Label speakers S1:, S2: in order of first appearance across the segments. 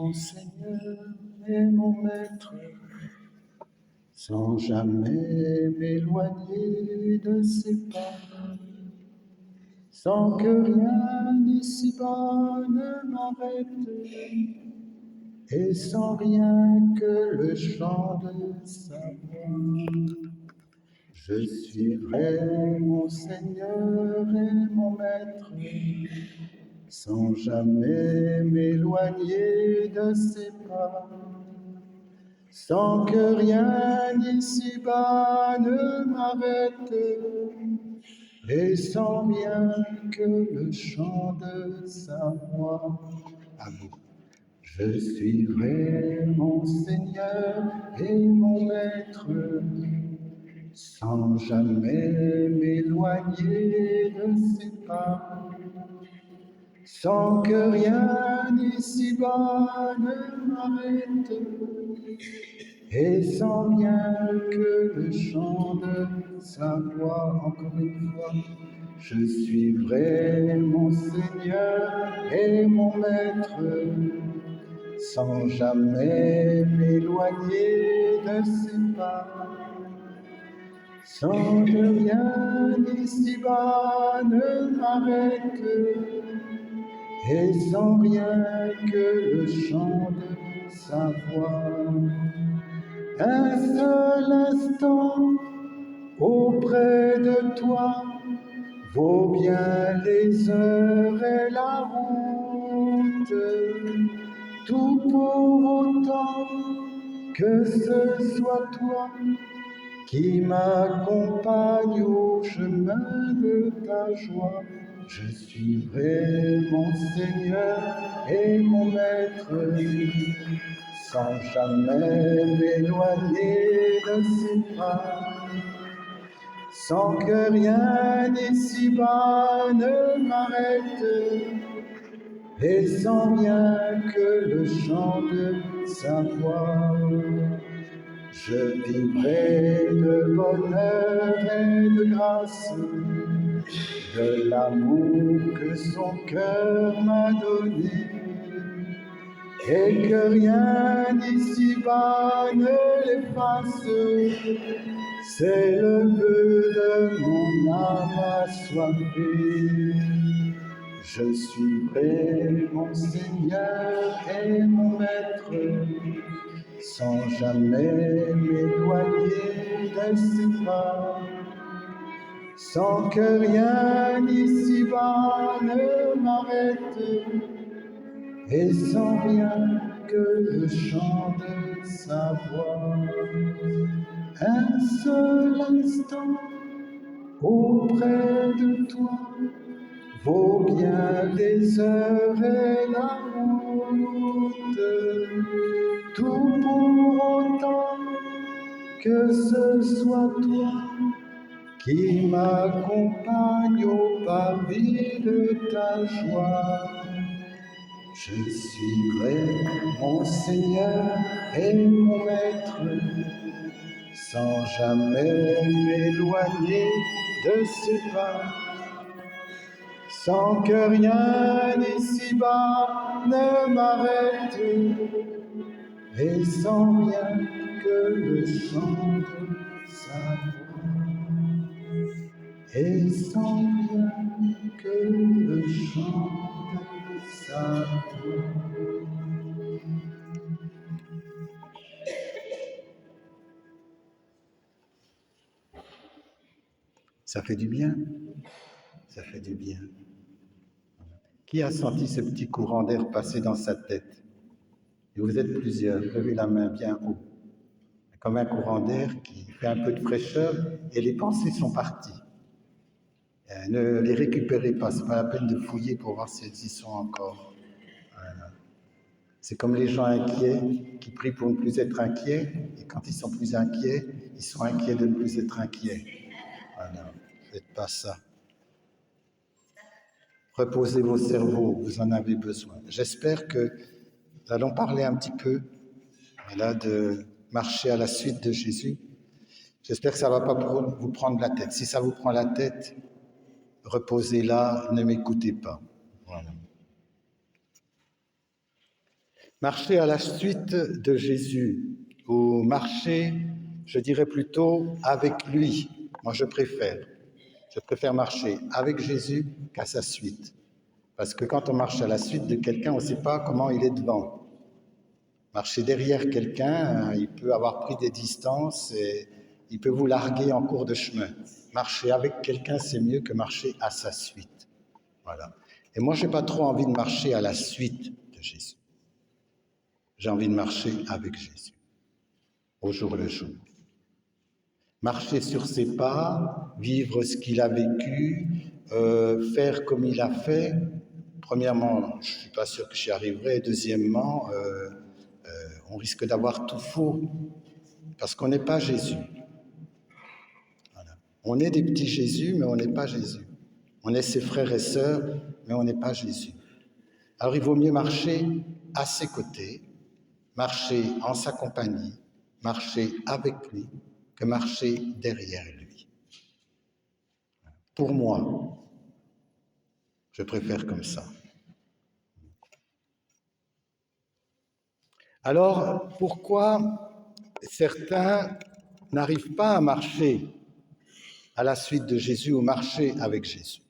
S1: mon Seigneur et mon Maître, sans jamais m'éloigner de ses pas, sans que rien ici-bas ne m'arrête, et sans rien que le chant de sa voix. Je suivrai mon Seigneur et mon Maître, sans jamais m'éloigner de ses pas, sans que rien ici-bas ne m'arrête, et sans rien que le chant de sa voix. Amour. Je suivrai mon Seigneur et mon Maître, sans jamais m'éloigner de ses pas, sans que rien ici-bas ne m'arrête, et sans rien que le chant de sa voix. Encore une fois, je suivrai mon Seigneur et mon Maître, sans jamais m'éloigner de ses pas, sans que rien ici-bas ne m'arrête, et sans rien que le chant de sa voix. Un seul instant auprès de toi vaut bien les heures et la route, tout pour autant que ce soit toi qui m'accompagne au chemin de ta joie. Je suivrai mon Seigneur et mon Maître, sans jamais m'éloigner de ses pas, sans que rien ici-bas ne m'arrête, et sans rien que le chant de sa voix. Je vivrai de bonheur et de grâce, de l'amour que son cœur m'a donné, et que rien d'ici-bas ne l'efface. C'est le vœu de mon âme assoiffée. Je suivrai mon Seigneur et mon Maître, sans jamais m'éloigner de ses pas, sans que rien ici-bas ne m'arrête, et sans rien que le chant de sa voix. Un seul instant auprès de toi vaut bien les heures et la route, tout pour autant que ce soit toi qui m'accompagne au parvis de ta joie. Je suivrai mon Seigneur et mon Maître, sans jamais m'éloigner de ses pas, sans que rien ici-bas ne m'arrête, et sans rien que le chant de sa voix, et sans rien que le chant de sa voix. Ça fait du bien, ça fait du bien. Qui a senti ce petit courant d'air passer dans sa tête? Et vous êtes plusieurs, levez la main bien haut. Comme un courant d'air qui fait un peu de fraîcheur et les pensées sont parties. Ne les récupérez pas, c'est pas la peine de fouiller pour voir si elles y sont encore. Voilà. C'est comme les gens inquiets qui prient pour ne plus être inquiets, et quand ils sont plus inquiets, ils sont inquiets de ne plus être inquiets. Voilà, faites pas ça. Reposez vos cerveaux, vous en avez besoin. J'espère que nous allons parler un petit peu là, de marcher à la suite de Jésus. J'espère que ça ne va pas vous prendre la tête. Si ça vous prend la tête, reposez là, ne m'écoutez pas. Voilà. Marcher à la suite de Jésus, ou marcher, je dirais plutôt avec lui. Moi, je préfère. Je préfère marcher avec Jésus qu'à sa suite. Parce que quand on marche à la suite de quelqu'un, on ne sait pas comment il est devant. Marcher derrière quelqu'un, il peut avoir pris des distances et il peut vous larguer en cours de chemin. Marcher avec quelqu'un, c'est mieux que marcher à sa suite. Voilà. Et moi, je n'ai pas trop envie de marcher à la suite de Jésus. J'ai envie de marcher avec Jésus, au jour le jour. Marcher sur ses pas, vivre ce qu'il a vécu, faire comme il a fait. Premièrement, je ne suis pas sûr que j'y arriverai. Deuxièmement, on risque d'avoir tout faux, parce qu'on n'est pas Jésus. Voilà. On est des petits Jésus, mais on n'est pas Jésus. On est ses frères et sœurs, mais on n'est pas Jésus. Alors il vaut mieux marcher à ses côtés, marcher en sa compagnie, marcher avec lui, que marcher derrière lui. Pour moi, je préfère comme ça. Alors, pourquoi certains n'arrivent pas à marcher à la suite de Jésus ou marcher avec Jésus?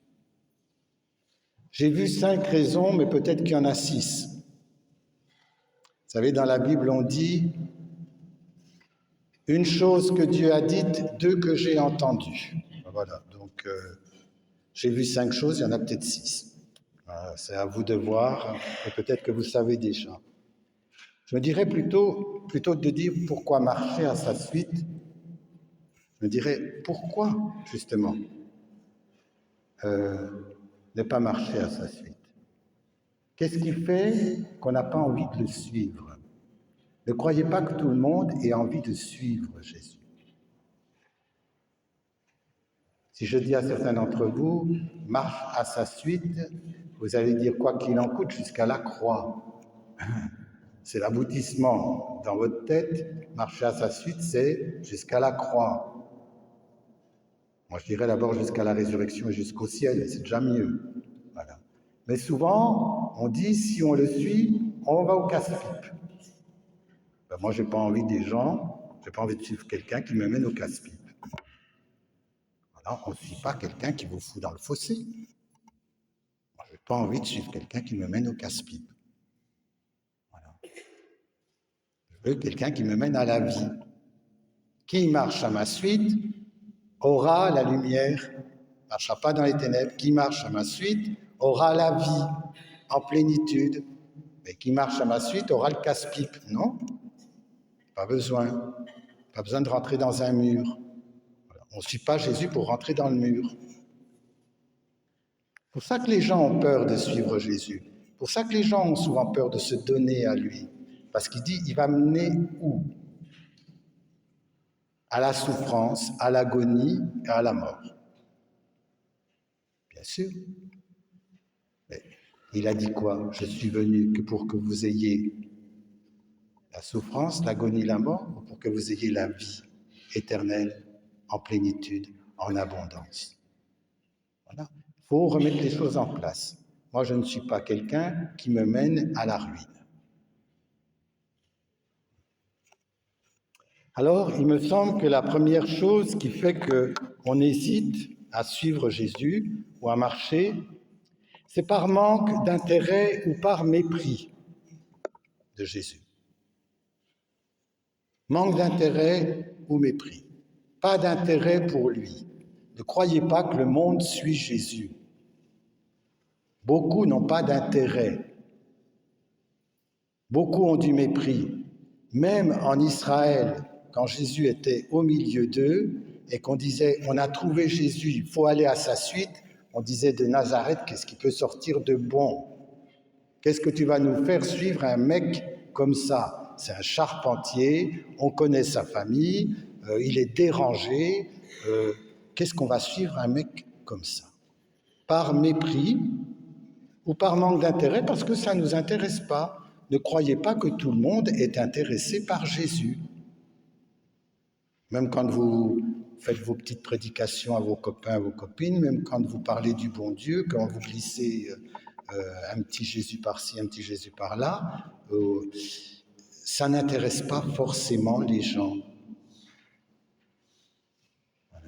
S1: J'ai vu 5 raisons, mais peut-être qu'il y en a 6. Vous savez, dans la Bible, on dit « une chose que Dieu a dite, 2 que j'ai entendues ». Voilà, donc j'ai vu 5 choses, il y en a peut-être 6. Voilà, c'est à vous de voir, et peut-être que vous savez déjà. Je me dirais plutôt que de dire pourquoi marcher à sa suite, je me dirais pourquoi, justement, ne pas marcher à sa suite. Qu'est-ce qui fait qu'on n'a pas envie de le suivre? Ne croyez pas que tout le monde ait envie de suivre Jésus. Si je dis à certains d'entre vous, marche à sa suite, vous allez dire quoi qu'il en coûte jusqu'à la croix. C'est l'aboutissement dans votre tête. Marcher à sa suite, c'est jusqu'à la croix. Moi, je dirais d'abord jusqu'à la résurrection et jusqu'au ciel, c'est déjà mieux. Voilà. Mais souvent, on dit, si on le suit, on va au casse-pipe. Ben, moi, j'ai pas envie de suivre quelqu'un qui me mène au casse-pipe. Voilà, on ne suit pas quelqu'un qui vous fout dans le fossé. Moi, j'ai pas envie de suivre quelqu'un qui me mène au casse-pipe. Voilà. Je veux quelqu'un qui me mène à la vie. Qui marche à ma suite aura la lumière, ne marchera pas dans les ténèbres. Qui marche à ma suite aura la vie en plénitude. Mais qui marche à ma suite aura le casse-pipe. Non, pas besoin. Pas besoin de rentrer dans un mur. Voilà. On ne suit pas Jésus pour rentrer dans le mur. C'est pour ça que les gens ont peur de suivre Jésus. C'est pour ça que les gens ont souvent peur de se donner à lui. Parce qu'il dit, il va mener où? À la souffrance, à l'agonie et à la mort. Bien sûr. Mais il a dit quoi? Je suis venu que pour que vous ayez la souffrance, l'agonie, la mort, ou pour que vous ayez la vie éternelle en plénitude, en abondance. Voilà. Il faut remettre les choses en place. Moi, je ne suis pas quelqu'un qui me mène à la ruine. Alors, il me semble que la première chose qui fait qu'on hésite à suivre Jésus ou à marcher, c'est par manque d'intérêt ou par mépris de Jésus. Manque d'intérêt ou mépris. Pas d'intérêt pour lui. Ne croyez pas que le monde suit Jésus. Beaucoup n'ont pas d'intérêt. Beaucoup ont du mépris. Même en Israël, quand Jésus était au milieu d'eux et qu'on disait « on a trouvé Jésus, il faut aller à sa suite », on disait de Nazareth, qu'est-ce qui peut sortir de bon? Qu'est-ce que tu vas nous faire suivre un mec comme ça? C'est un charpentier, on connaît sa famille, il est dérangé. Qu'est-ce qu'on va suivre un mec comme ça? Par mépris ou par manque d'intérêt, parce que ça ne nous intéresse pas. Ne croyez pas que tout le monde est intéressé par Jésus. Même quand vous faites vos petites prédications à vos copains, à vos copines, même quand vous parlez du bon Dieu, quand vous glissez un petit Jésus par-ci, un petit Jésus par-là, ça n'intéresse pas forcément les gens. Voilà.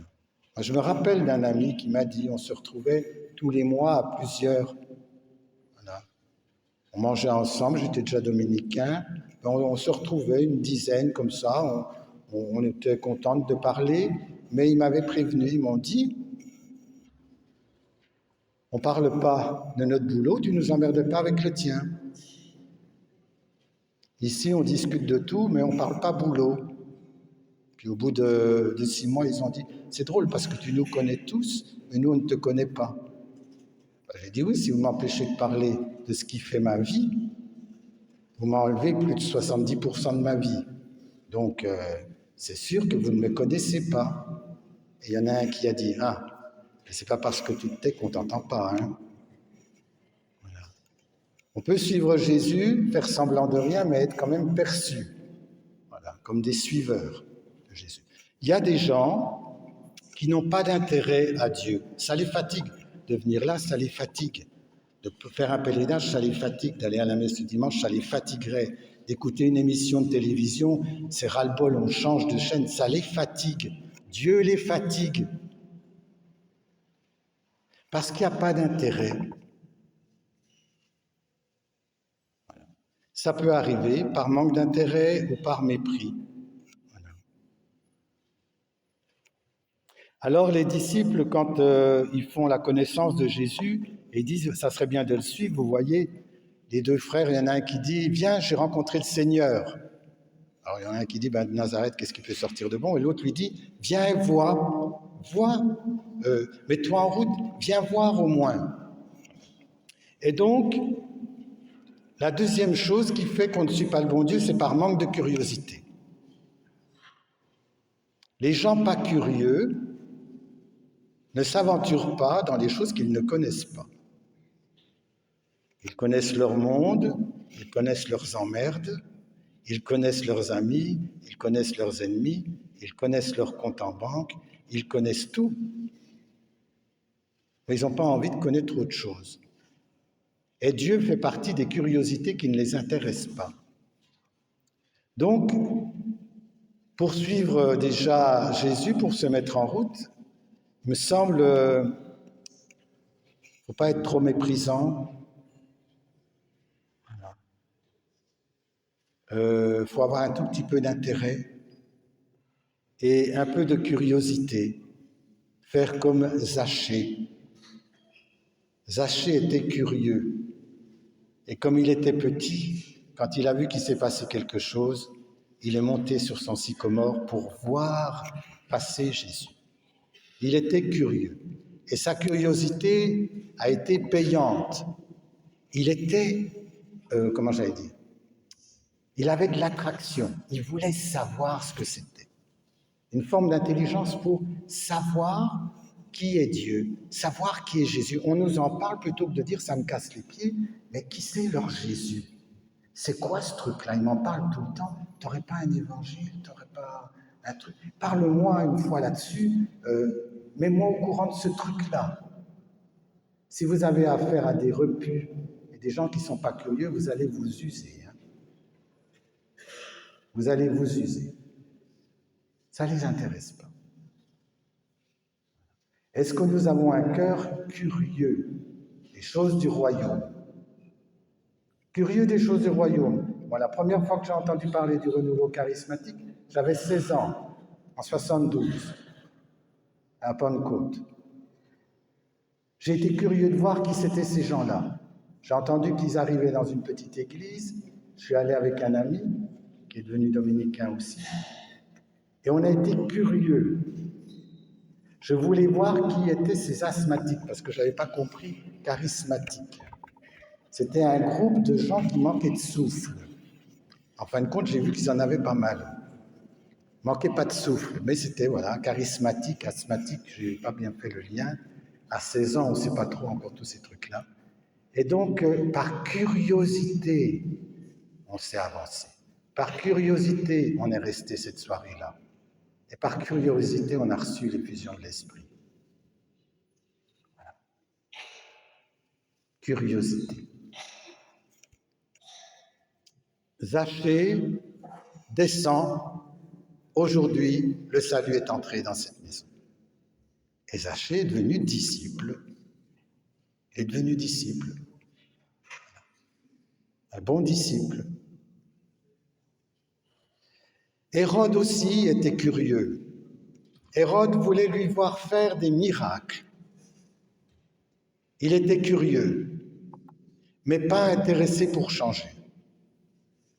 S1: Moi, je me rappelle d'un ami qui m'a dit, on se retrouvait tous les mois à plusieurs. Voilà. On mangeait ensemble, j'étais déjà dominicain, on se retrouvait une dizaine comme ça, on était contente de parler, mais ils m'avaient prévenu, ils m'ont dit, on ne parle pas de notre boulot, tu ne nous emmerdes pas avec le tien. Ici, on discute de tout, mais on ne parle pas boulot. Puis au bout de 6 mois, ils ont dit, c'est drôle parce que tu nous connais tous, mais nous, on ne te connaît pas. J'ai dit, oui, si vous m'empêchez de parler de ce qui fait ma vie, vous m'enlevez plus de 70% de ma vie. Donc, c'est sûr que vous ne me connaissez pas. Et il y en a un qui a dit, ah, c'est pas parce que tu te tais qu'on ne t'entend pas. Hein. Voilà. On peut suivre Jésus, faire semblant de rien, mais être quand même perçu. Voilà, comme des suiveurs de Jésus. Il y a des gens qui n'ont pas d'intérêt à Dieu. Ça les fatigue. De venir là, ça les fatigue. De faire un pèlerinage, ça les fatigue. D'aller à la messe le dimanche, ça les fatiguerait. D'écouter une émission de télévision, c'est ras-le-bol, on change de chaîne, ça les fatigue. Dieu les fatigue. Parce qu'il n'y a pas d'intérêt. Voilà. Ça peut arriver par manque d'intérêt ou par mépris. Voilà. Alors les disciples, quand ils font la connaissance de Jésus, ils disent, ça serait bien de le suivre, vous voyez, les deux frères, il y en a un qui dit, viens, j'ai rencontré le Seigneur. Alors il y en a un qui dit, ben, de Nazareth, qu'est-ce qui peut sortir de bon? Et l'autre lui dit, viens et vois, mets-toi en route, viens voir au moins. Et donc, la deuxième chose qui fait qu'on ne suit pas le bon Dieu, c'est par manque de curiosité. Les gens pas curieux ne s'aventurent pas dans les choses qu'ils ne connaissent pas. Ils connaissent leur monde, ils connaissent leurs emmerdes, ils connaissent leurs amis, ils connaissent leurs ennemis, ils connaissent leur compte en banque, ils connaissent tout. Mais ils n'ont pas envie de connaître autre chose. Et Dieu fait partie des curiosités qui ne les intéressent pas. Donc, pour suivre déjà Jésus, pour se mettre en route, il me semble, il ne faut pas être trop méprisant. Il faut avoir un tout petit peu d'intérêt et un peu de curiosité. Faire comme Zachée. Zachée était curieux. Et comme il était petit, quand il a vu qu'il s'est passé quelque chose, il est monté sur son sycomore pour voir passer Jésus. Il était curieux. Et sa curiosité a été payante. Il était, comment j'allais dire, il avait de l'attraction. Il voulait savoir ce que c'était. Une forme d'intelligence pour savoir qui est Dieu, savoir qui est Jésus. On nous en parle plutôt que de dire ça me casse les pieds, mais qui c'est leur Jésus? C'est quoi ce truc-là? Ils m'en parlent tout le temps. T'aurais pas un évangile? T'aurais pas un truc? Parle-moi une fois là-dessus. Mets-moi au courant de ce truc-là. Si vous avez affaire à des repus et des gens qui ne sont pas curieux, vous allez vous user. Hein. Vous allez vous user. Ça ne les intéresse pas. Est-ce que nous avons un cœur curieux des choses du royaume? Curieux des choses du royaume. Moi, la première fois que j'ai entendu parler du renouveau charismatique, j'avais 16 ans, en 72, à Pentecôte. J'ai été curieux de voir qui c'étaient ces gens-là. J'ai entendu qu'ils arrivaient dans une petite église. Je suis allé avec un ami, qui est devenu dominicain aussi. Et on a été curieux. Je voulais voir qui étaient ces asthmatiques, parce que je n'avais pas compris charismatique. C'était un groupe de gens qui manquaient de souffle. En fin de compte, j'ai vu qu'ils en avaient pas mal. Ils manquaient pas de souffle, mais c'était, voilà, charismatique, asthmatique, je n'ai pas bien fait le lien. À 16 ans, on ne sait pas trop encore tous ces trucs-là. Et donc, par curiosité, on s'est avancé. Par curiosité, on est resté cette soirée-là. Et par curiosité, on a reçu l'effusion de l'esprit. Voilà. Curiosité. Zachée descend, aujourd'hui le salut est entré dans cette maison. Et Zachée est devenu disciple. Il est devenu disciple. Un bon disciple. Hérode aussi était curieux. Hérode voulait lui voir faire des miracles. Il était curieux, mais pas intéressé pour changer.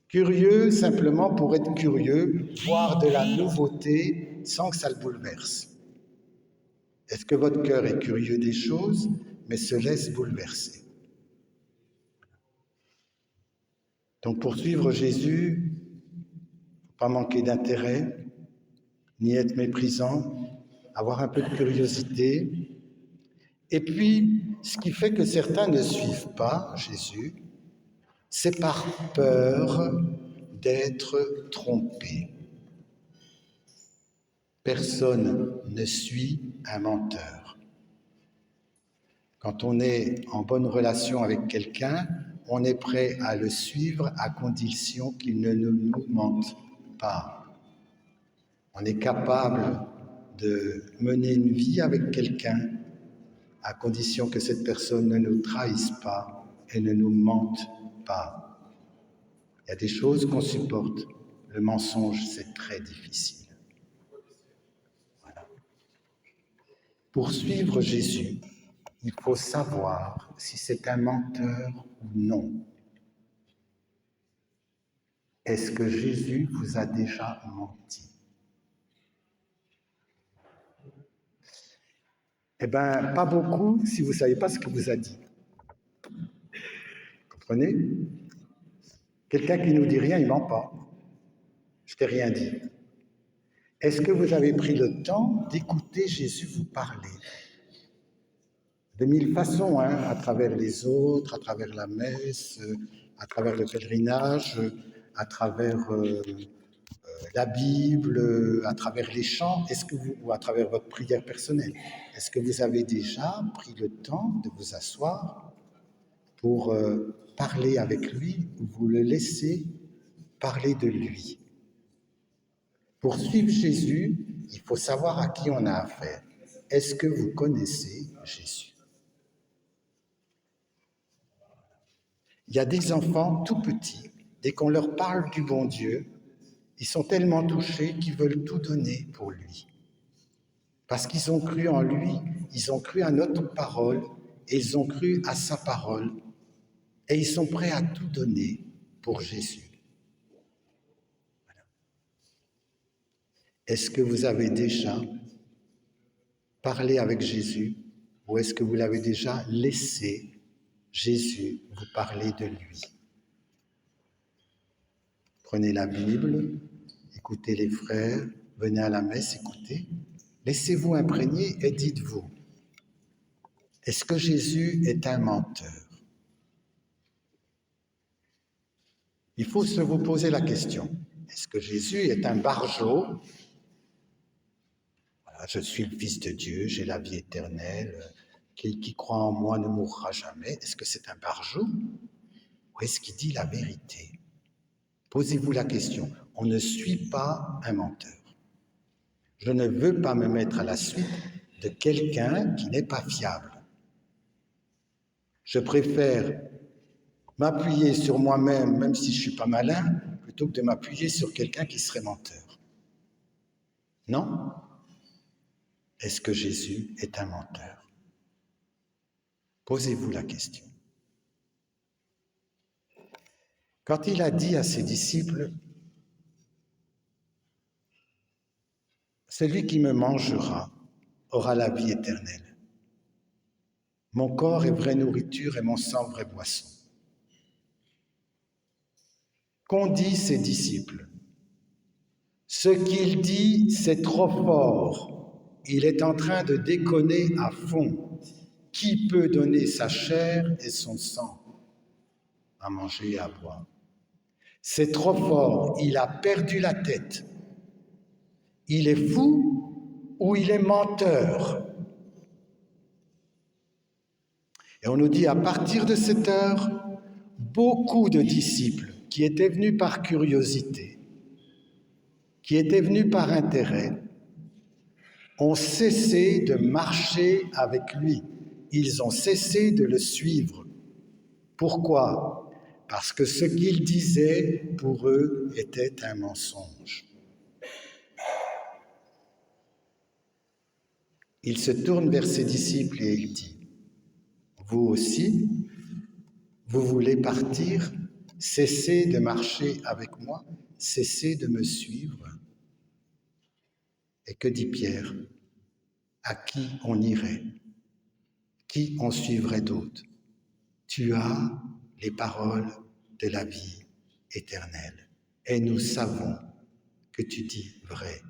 S1: Curieux simplement pour être curieux, voir de la nouveauté sans que ça le bouleverse. Est-ce que votre cœur est curieux des choses, mais se laisse bouleverser? Donc pour suivre Jésus, pas manquer d'intérêt, ni être méprisant, avoir un peu de curiosité. Et puis, ce qui fait que certains ne suivent pas Jésus, c'est par peur d'être trompés. Personne ne suit un menteur. Quand on est en bonne relation avec quelqu'un, on est prêt à le suivre à condition qu'il ne nous mente pas. On est capable de mener une vie avec quelqu'un à condition que cette personne ne nous trahisse pas et ne nous mente pas. Il y a des choses qu'on supporte. Le mensonge, c'est très difficile. Voilà. Pour suivre Jésus, il faut savoir si c'est un menteur ou non. Est-ce que Jésus vous a déjà menti? Eh bien, pas beaucoup si vous ne savez pas ce qu'il vous a dit. Comprenez? Quelqu'un qui ne nous dit rien, il ne ment pas. Je t'ai rien dit. Est-ce que vous avez pris le temps d'écouter Jésus vous parler? De mille façons, à travers les autres, à travers la messe, à travers le pèlerinage, à travers la Bible, à travers les chants, ou à travers votre prière personnelle. Est-ce que vous avez déjà pris le temps de vous asseoir pour parler avec lui, ou vous le laissez parler de lui? Pour suivre Jésus, il faut savoir à qui on a affaire. Est-ce que vous connaissez Jésus? Il y a des enfants tout petits, dès qu'on leur parle du bon Dieu, ils sont tellement touchés qu'ils veulent tout donner pour lui. Parce qu'ils ont cru en lui, ils ont cru à notre parole, et ils ont cru à sa parole, et ils sont prêts à tout donner pour Jésus. Voilà. Est-ce que vous avez déjà parlé avec Jésus, ou est-ce que vous l'avez déjà laissé Jésus vous parler de lui? Prenez la Bible, écoutez les frères, venez à la messe, écoutez. Laissez-vous imprégner et dites-vous, est-ce que Jésus est un menteur? Il faut se vous poser la question, est-ce que Jésus est un barjot? Voilà, je suis le Fils de Dieu, j'ai la vie éternelle, qui croit en moi ne mourra jamais. Est-ce que c'est un barjot? Ou est-ce qu'il dit la vérité? Posez-vous la question. On ne suit pas un menteur. Je ne veux pas me mettre à la suite de quelqu'un qui n'est pas fiable. Je préfère m'appuyer sur moi-même, même si je ne suis pas malin, plutôt que de m'appuyer sur quelqu'un qui serait menteur. Non? Est-ce que Jésus est un menteur? Posez-vous la question. Quand il a dit à ses disciples, « Celui qui me mangera aura la vie éternelle. Mon corps est vraie nourriture et mon sang vraie boisson. » Qu'ont dit ses disciples? Ce qu'il dit, c'est trop fort. Il est en train de déconner à fond. Qui peut donner sa chair et son sang à manger et à boire? C'est trop fort. Il a perdu la tête. Il est fou ou il est menteur? Et on nous dit, à partir de cette heure, beaucoup de disciples qui étaient venus par curiosité, qui étaient venus par intérêt, ont cessé de marcher avec lui. Ils ont cessé de le suivre. Pourquoi? Parce que ce qu'il disait pour eux était un mensonge. Il se tourne vers ses disciples et il dit, « Vous aussi, vous voulez partir, cessez de marcher avec moi, cessez de me suivre. » Et que dit Pierre? À qui on irait? Qui on suivrait d'autre? Tu as les paroles de la vie éternelle. Et nous savons que tu dis vrai.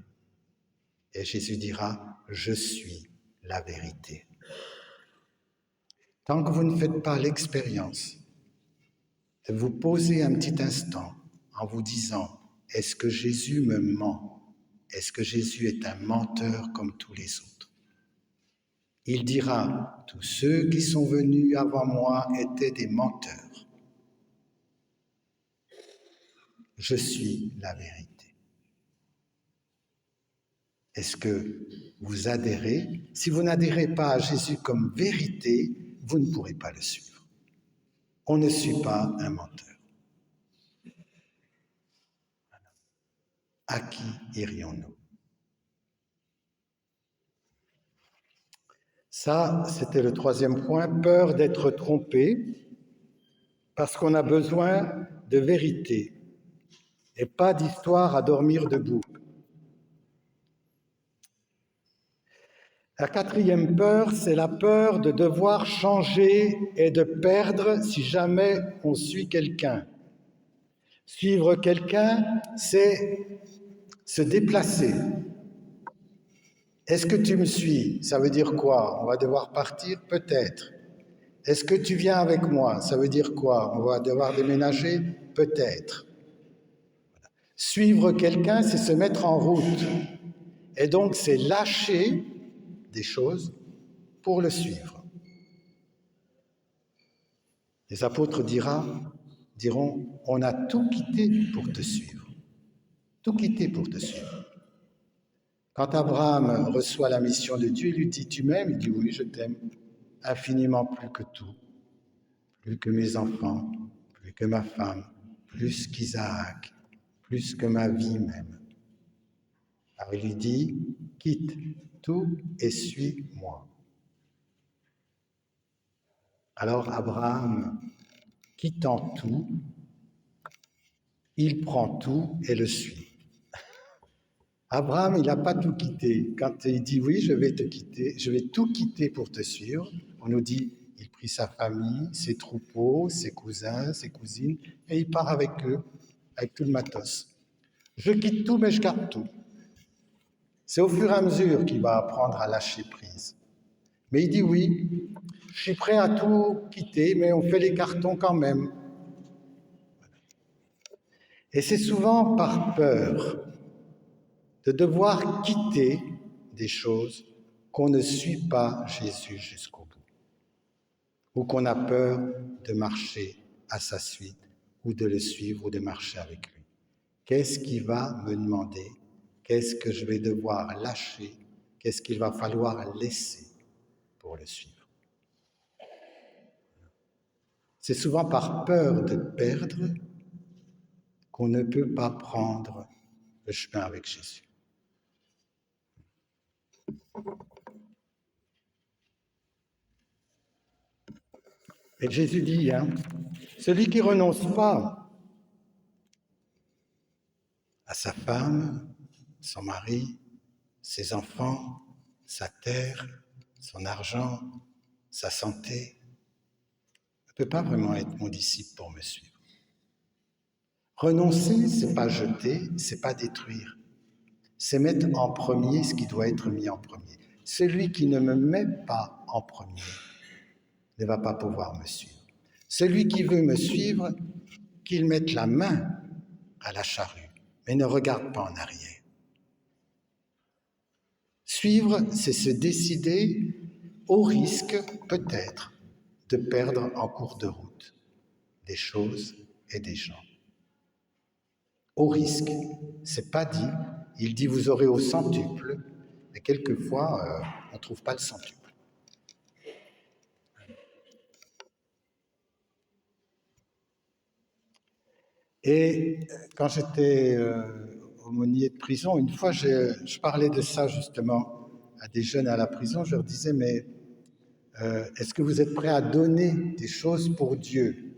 S1: Et Jésus dira, je suis la vérité. Tant que vous ne faites pas l'expérience de vous poser un petit instant en vous disant, est-ce que Jésus me ment? Est-ce que Jésus est un menteur comme tous les autres? Il dira, tous ceux qui sont venus avant moi étaient des menteurs. Je suis la vérité. Est-ce que vous adhérez? Si vous n'adhérez pas à Jésus comme vérité, vous ne pourrez pas le suivre. On ne suit pas un menteur. À qui irions-nous? Ça, c'était le troisième point, peur d'être trompé, parce qu'on a besoin de vérité et pas d'histoire à dormir debout. La quatrième peur, c'est la peur de devoir changer et de perdre si jamais on suit quelqu'un. Suivre quelqu'un, c'est se déplacer. Est-ce que tu me suis? Ça veut dire quoi? On va devoir partir? Peut-être. Est-ce que tu viens avec moi? Ça veut dire quoi? On va devoir déménager? Peut-être. Suivre quelqu'un, c'est se mettre en route. Et donc, c'est lâcher des choses pour le suivre. Les apôtres diront, on a tout quitté pour te suivre. Tout quitté pour te suivre. Quand Abraham reçoit la mission de Dieu, il lui dit, tu m'aimes? Il dit, oui, je t'aime infiniment plus que tout, plus que mes enfants, plus que ma femme, plus qu'Isaac, plus que ma vie même. Alors il lui dit, quitte tout et suis-moi. Alors Abraham, quittant tout, il prend tout et le suit. Abraham, il n'a pas tout quitté. Quand il dit oui, je vais te quitter, je vais tout quitter pour te suivre, on nous dit, il prit sa famille, ses troupeaux, ses cousins, ses cousines, et il part avec eux, avec tout le matos. Je quitte tout, mais je garde tout. C'est au fur et à mesure qu'il va apprendre à lâcher prise. Mais il dit oui, je suis prêt à tout quitter, mais on fait les cartons quand même. Et c'est souvent par peur de devoir quitter des choses qu'on ne suit pas Jésus jusqu'au bout, ou qu'on a peur de marcher à sa suite, ou de le suivre, ou de marcher avec lui. Qu'est-ce qu'il va me demander? Qu'est-ce que je vais devoir lâcher? Qu'est-ce qu'il va falloir laisser pour le suivre? C'est souvent par peur de perdre qu'on ne peut pas prendre le chemin avec Jésus. Et Jésus dit, celui qui renonce pas à sa femme, son mari, ses enfants, sa terre, son argent, sa santé, ne peut pas vraiment être mon disciple pour me suivre. Renoncer, c'est pas jeter, c'est pas détruire. C'est mettre en premier ce qui doit être mis en premier. Celui qui ne me met pas en premier ne va pas pouvoir me suivre. Celui qui veut me suivre, qu'il mette la main à la charrue, mais ne regarde pas en arrière. Suivre, c'est se décider au risque, peut-être, de perdre en cours de route des choses et des gens. au risque. C'est pas dit. Il dit vous aurez au centuple, mais quelquefois on ne trouve pas le centuple. Et quand j'étais aumônier de prison, une fois je parlais de ça justement à des jeunes à la prison, je leur disais mais est-ce que vous êtes prêts à donner des choses pour Dieu,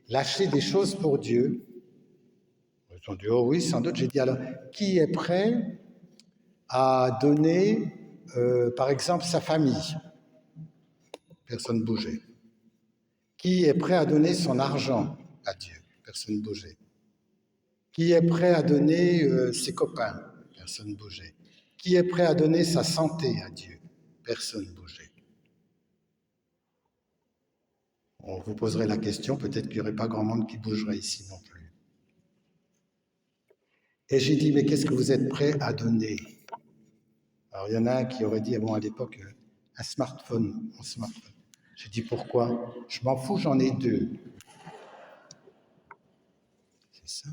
S1: lâcher des choses pour Dieu? Ils ont dit oh oui sans doute. J'ai dit alors qui est prêt à donner par exemple sa famille? Personne ne bougeait. Qui est prêt à donner son argent à Dieu? Personne ne bougeait. Qui est prêt à donner ses copains? Personne ne bougeait. Qui est prêt à donner sa santé à Dieu? Personne ne bougeait. On vous poserait la question, peut-être qu'il n'y aurait pas grand monde qui bougerait ici non plus. Et j'ai dit, mais qu'est-ce que vous êtes prêt à donner? Alors il y en a un qui aurait dit, bon à l'époque, un smartphone. J'ai dit, pourquoi? Je m'en fous, j'en ai 2. C'est ça.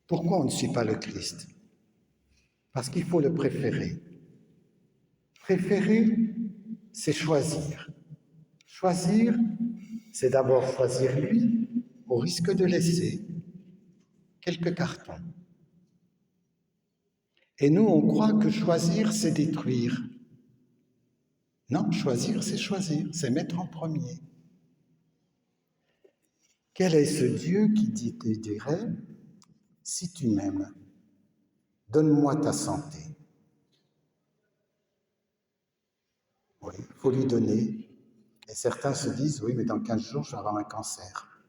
S1: Pourquoi on ne suit pas le Christ? Parce qu'il faut le préférer. Préférer, c'est choisir. Choisir, c'est d'abord choisir lui, au risque de laisser quelques cartons. Et nous, on croit que choisir, c'est détruire. Non, choisir, c'est mettre en premier. Quel est ce Dieu qui dirait, si tu m'aimes, donne-moi ta santé. Oui, il faut lui donner. Et certains se disent, oui, mais dans 15 jours, je vais avoir un cancer.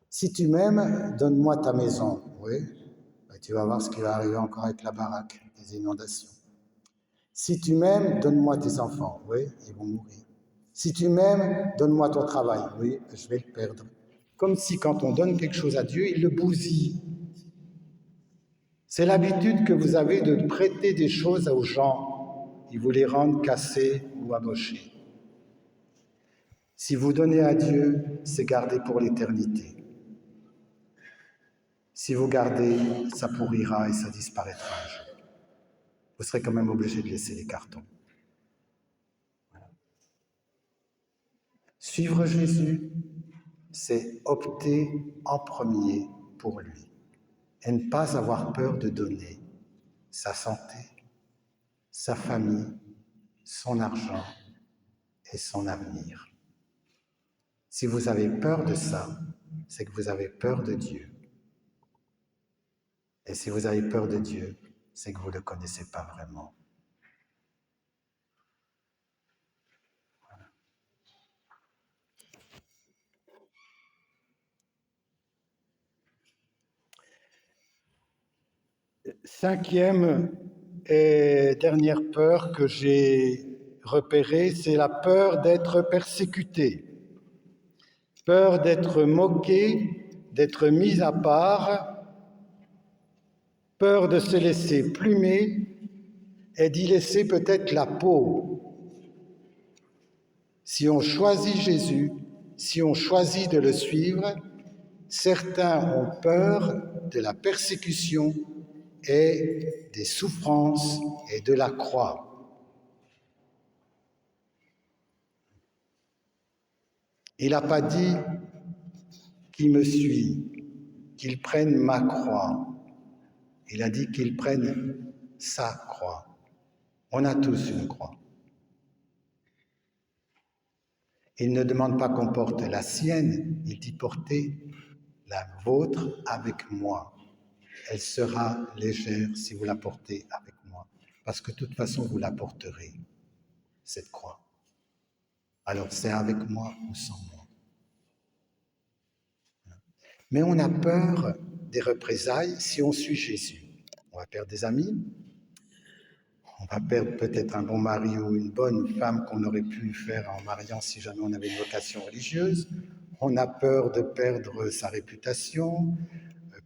S1: Si tu m'aimes, donne-moi ta maison. Oui, ben, tu vas voir ce qui va arriver encore avec la baraque, des inondations. Si tu m'aimes, donne-moi tes enfants. Oui, ils vont mourir. Si tu m'aimes, donne-moi ton travail. Oui, je vais le perdre. Comme si quand on donne quelque chose à Dieu, il le bousille. C'est l'habitude que vous avez de prêter des choses aux gens. Ils vous les rendent cassés ou amochés. Si vous donnez à Dieu, c'est garder pour l'éternité. Si vous gardez, ça pourrira et ça disparaîtra un jour. Vous serez quand même obligé de laisser les cartons. Voilà. Suivre Jésus, c'est opter en premier pour lui et ne pas avoir peur de donner sa santé, sa famille, son argent et son avenir. Si vous avez peur de ça, c'est que vous avez peur de Dieu. Et si vous avez peur de Dieu, c'est que vous ne le connaissez pas vraiment. Voilà. Cinquième et dernière peur que j'ai repérée, c'est la peur d'être persécuté, peur d'être moqué, d'être mis à part, peur de se laisser plumer et d'y laisser peut-être la peau. Si on choisit Jésus, si on choisit de le suivre, certains ont peur de la persécution et des souffrances et de la croix. Il n'a pas dit qui me suit, qu'il prenne ma croix. Il a dit qu'il prenne sa croix. On a tous une croix. Il ne demande pas qu'on porte la sienne, il dit portez la vôtre avec moi. Elle sera légère si vous la portez avec moi, parce que de toute façon vous la porterez, cette croix. Alors c'est avec moi ou sans moi. Mais on a peur des représailles si on suit Jésus. On va perdre des amis, on va perdre peut-être un bon mari ou une bonne femme qu'on aurait pu faire en mariant si jamais on avait une vocation religieuse. On a peur de perdre sa réputation,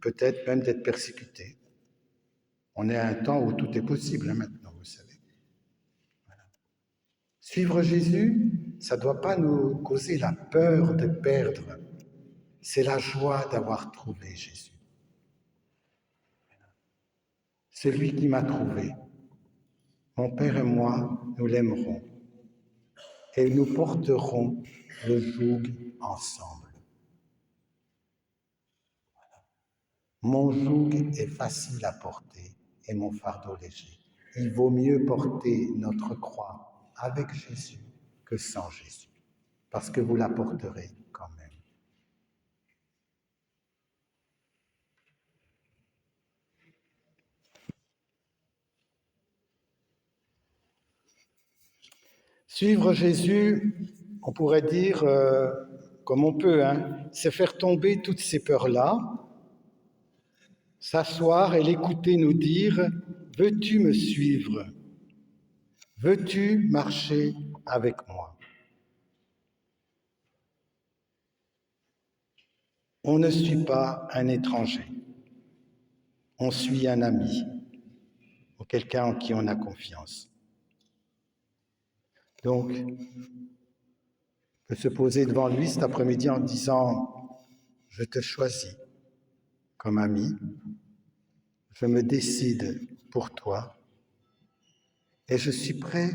S1: peut-être même d'être persécuté. On est à un temps où tout est possible maintenant, vous savez. Voilà. Suivre Jésus, ça ne doit pas nous causer la peur de perdre. c'est la joie d'avoir trouvé Jésus. Celui qui m'a trouvé. Mon Père et moi, nous l'aimerons et nous porterons le joug ensemble. Mon joug est facile à porter et mon fardeau léger. Il vaut mieux porter notre croix avec Jésus que sans Jésus, parce que vous la porterez quand même. Suivre Jésus, on pourrait dire, comme on peut, c'est faire tomber toutes ces peurs-là, s'asseoir et l'écouter nous dire « Veux-tu me suivre? Veux-tu marcher avec moi ?» On ne suit pas un étranger, on suit un ami ou quelqu'un en qui on a confiance. Donc, de se poser devant lui cet après-midi en disant « Je te choisis comme ami, je me décide pour toi et je suis prêt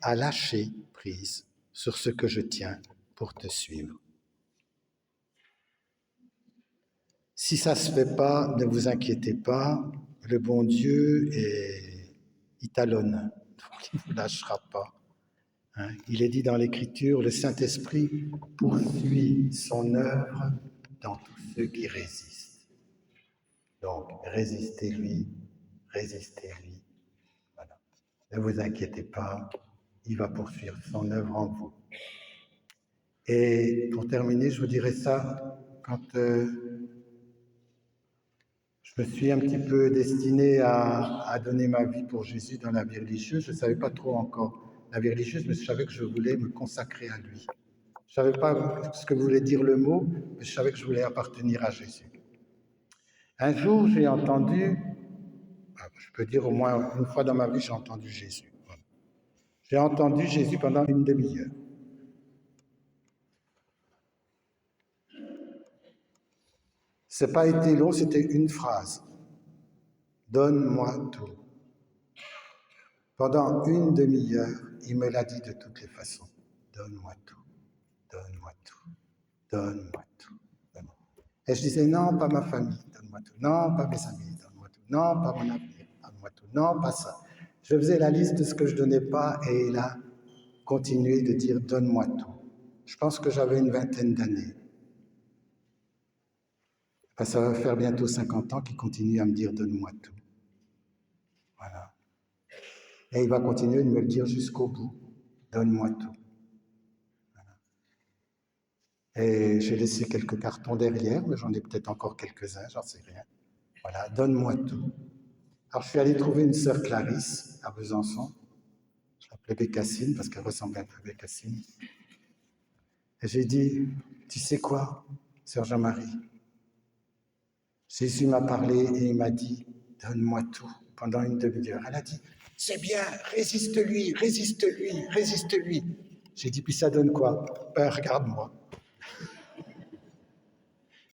S1: à lâcher prise sur ce que je tiens pour te suivre. » Si ça ne se fait pas, ne vous inquiétez pas, le bon Dieu il talonne, donc il ne vous lâchera pas. Il est dit dans l'Écriture, le Saint-Esprit poursuit son œuvre dans tous ceux qui résistent. Donc, résistez-lui. Voilà. Ne vous inquiétez pas, il va poursuivre son œuvre en vous. Et pour terminer, je vous dirais ça, quand je me suis un petit peu destiné à donner ma vie pour Jésus dans la vie religieuse, je ne savais pas trop encore la vie religieuse, mais je savais que je voulais me consacrer à lui. Je ne savais pas ce que voulait dire le mot, mais je savais que je voulais appartenir à Jésus. Un jour, j'ai entendu, je peux dire au moins une fois dans ma vie, j'ai entendu Jésus. Voilà. J'ai entendu Jésus pendant une demi-heure. Ce n'a pas été long, c'était une phrase. Donne-moi tout. Pendant une demi-heure, il me l'a dit de toutes les façons. Donne-moi tout, donne-moi tout, donne-moi tout. Et je disais, non, pas ma famille, donne-moi tout. Non, pas mes amis, donne-moi tout. Non, pas mon avenir, donne-moi tout. Non, pas ça. Je faisais la liste de ce que je ne donnais pas et il a continué de dire, donne-moi tout. Je pense que j'avais une vingtaine d'années. Enfin, ça va faire bientôt 50 ans qu'il continue à me dire, donne-moi tout. Voilà. Et il va continuer de me le dire jusqu'au bout. Donne-moi tout. Voilà. Et j'ai laissé quelques cartons derrière, mais j'en ai peut-être encore quelques-uns, j'en sais rien. Voilà, donne-moi tout. Alors je suis allé trouver une sœur Clarisse à Besançon. Je l'appelais Bécassine parce qu'elle ressemblait un peu à Bécassine. Et j'ai dit, tu sais quoi, sœur Jean-Marie? Jésus m'a parlé et il m'a dit, donne-moi tout pendant une demi-heure. Elle a dit, c'est bien, résiste-lui, résiste-lui, résiste-lui. J'ai dit, puis ça donne quoi? Ben, regarde-moi.